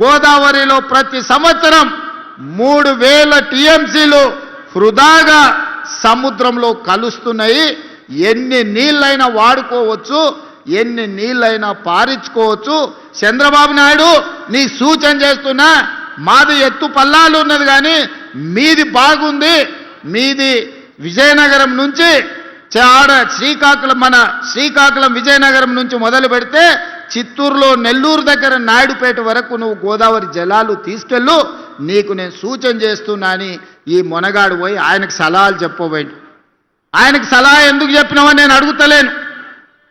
గోదావరిలో ప్రతి సంవత్సరం 3000 టీఎంసీలు వృధాగా సముద్రంలో కలుస్తున్నాయి. ఎన్ని నీళ్ళైనా వాడుకోవచ్చు, ఎన్ని నీళ్ళైనా పారించుకోవచ్చు. చంద్రబాబు నాయుడు నీ సూచన చేస్తున్నా, మాది ఎత్తు పల్లాలు ఉన్నది కానీ మీది బాగుంది. మీది విజయనగరం నుంచి శ్రీకాకుళం, మన శ్రీకాకుళం విజయనగరం నుంచి మొదలు పెడితే చిత్తూరులో నెల్లూరు దగ్గర నాయుడుపేట వరకు నువ్వు గోదావరి జలాలు తీసుకెళ్ళు, నీకు నేను సూచన చేస్తున్నా అని ఈ మొనగాడు పోయి ఆయనకు సలహాలు చెప్పబోయింది. ఆయనకు సలహా ఎందుకు చెప్పినావని నేను అడుగుతలేను.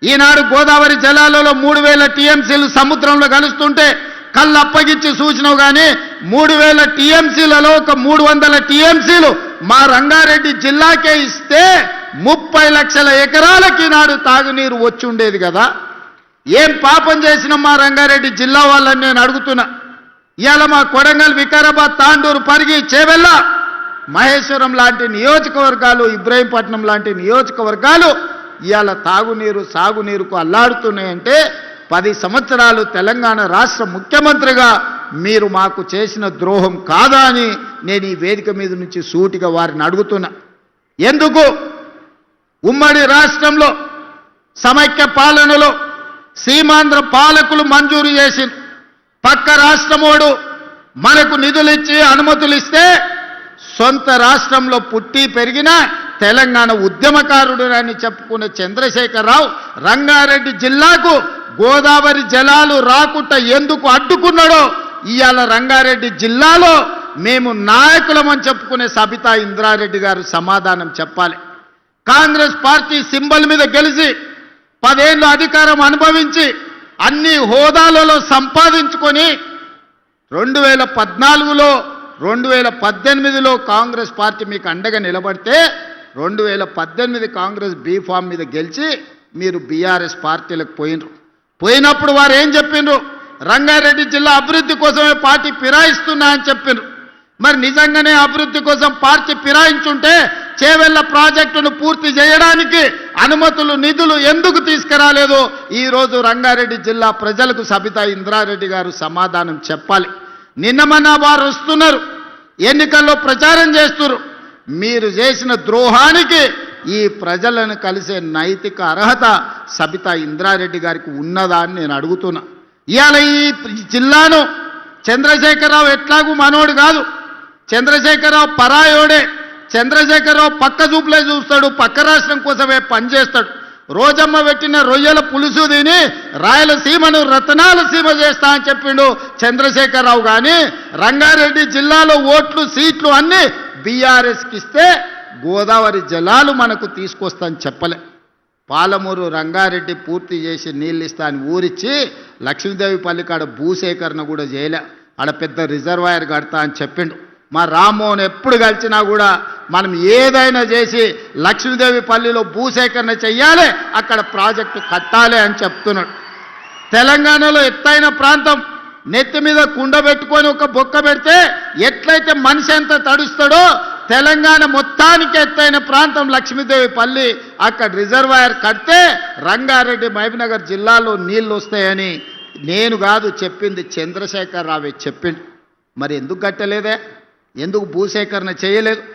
ఈనాడు గోదావరి జలాలలో 3000 టీఎంసీలు సముద్రంలో కలుస్తుంటే కళ్ళు అప్పగించి సూచనవు కానీ 3000 టీఎంసీలలో ఒక 300 టీఎంసీలు మా రంగారెడ్డి జిల్లాకే ఇస్తే 30 లక్షల ఎకరాలకి ఈనాడు తాగునీరు వచ్చి ఉండేది కదా. ఏం పాపం చేసిన మా రంగారెడ్డి జిల్లా వాళ్ళని నేను అడుగుతున్నా. ఇవాళ మా కొడంగల్, వికారాబాద్, తాండూరు, పరిగి, చేవెళ్ళ, మహేశ్వరం లాంటి నియోజకవర్గాలు, ఇబ్రహీంపట్నం లాంటి నియోజకవర్గాలు ఇవాళ తాగునీరు, సాగునీరుకు అల్లాడుతున్నాయంటే 10 సంవత్సరాలు తెలంగాణ రాష్ట్ర ముఖ్యమంత్రిగా మీరు మాకు చేసిన ద్రోహం కాదా అని నేను ఈ వేదిక మీద నుంచి సూటిగా వారిని అడుగుతున్నా. ఎందుకు ఉమ్మడి రాష్ట్రంలో సమైక్య పాలనలో సీమాంధ్ర పాలకులు మంజూరు చేసి పక్క రాష్ట్రమోడు మనకు నిధులిచ్చి అనుమతులు ఇస్తే సొంత రాష్ట్రంలో పుట్టి పెరిగిన తెలంగాణ ఉద్యమకారుడు అని చెప్పుకున్న చంద్రశేఖరరావు రంగారెడ్డి జిల్లాకు గోదావరి జలాలు రాకుండా ఎందుకు అడ్డుకున్నాడో ఇవాళ రంగారెడ్డి జిల్లాలో మేము నాయకులమని చెప్పుకునే సబితా ఇంద్రారెడ్డి గారు సమాధానం చెప్పాలి. కాంగ్రెస్ పార్టీ సింబల్ మీద గెలిచి 10 ఏళ్ళు అధికారం అనుభవించి అన్ని హోదాలలో సంపాదించుకొని 2014లో 2018లో కాంగ్రెస్ పార్టీ మీకు అండగా నిలబడితే 2018 కాంగ్రెస్ బీఫామ్ మీద గెలిచి మీరు బీఆర్ఎస్ పార్టీలకు పోయినప్పుడు వారు ఏం చెప్పిండ్రు? రంగారెడ్డి జిల్లా అభివృద్ధి కోసమే పార్టీ ఫిరాయిస్తున్నా అని చెప్పిండ్రు. మరి నిజంగానే అభివృద్ధి కోసం పార్టీ ఫిరాయించుంటే చేవెళ్ళ ప్రాజెక్టును పూర్తి చేయడానికి అనుమతులు, నిధులు ఎందుకు తీసుకురాలేదు? ఈరోజు రంగారెడ్డి జిల్లా ప్రజలకు సబితా ఇంద్రారెడ్డి గారు సమాధానం చెప్పాలి. నిన్నమన్న వారు వస్తున్నారు, ఎన్నికల్లో ప్రచారం చేస్తున్నారు. మీరు చేసిన ద్రోహానికి ఈ ప్రజలను కలిసే నైతిక అర్హత సబితా ఇంద్రారెడ్డి గారికి ఉన్నదా అని నేను అడుగుతున్నా. ఇవాళ ఈ జిల్లాను చంద్రశేఖరరావు ఎట్లాగూ మనోడు కాదు, చంద్రశేఖరరావు పరాయోడే. చంద్రశేఖరరావు పక్క చూపులే చూస్తాడు, పక్క రాష్ట్రం కోసమే పనిచేస్తాడు. రోజమ్మ పెట్టిన రొయ్యల పులుసు తిని రాయలసీమను రతనాల సీమ చేస్తా అని చెప్పిండు చంద్రశేఖరరావు. కానీ రంగారెడ్డి జిల్లాలో ఓట్లు, సీట్లు అన్నీ బీఆర్ఎస్కి ఇస్తే గోదావరి జలాలు మనకు తీసుకొస్తా అని చెప్పలే. పాలమూరు రంగారెడ్డి పూర్తి చేసి నీళ్ళు ఇస్తా అని ఊరిచ్చి లక్ష్మీదేవి పల్లి కాడ భూసేకరణ కూడా చేయలే. ఆడ పెద్ద రిజర్వాయర్ కడతా అని చెప్పిండు. మా రామ్మోహన్ ఎప్పుడు కలిసినా కూడా మనం ఏదైనా చేసి లక్ష్మీదేవి పల్లిలో భూసేకరణ చెయ్యాలి, అక్కడ ప్రాజెక్టు కట్టాలి అని చెప్తున్నాడు. తెలంగాణలో ఎత్తైన ప్రాంతం, నెత్తి మీద కుండ పెట్టుకొని ఒక బొక్క పెడితే ఎట్లయితే మనిషి ఎంత తడుస్తాడో తెలంగాణ మొత్తానికి ఎత్తైన ప్రాంతం లక్ష్మీదేవి పల్లి, అక్కడ రిజర్వాయర్ కడితే రంగారెడ్డి, మహబూబ్నగర్ జిల్లాలో నీళ్ళు వస్తాయని నేను కాదు చెప్పింది, చంద్రశేఖరరావు చెప్పిండు. మరి ఎందుకు కట్టలేదే? ఎందుకు భూసేకరణ చేయలేదు?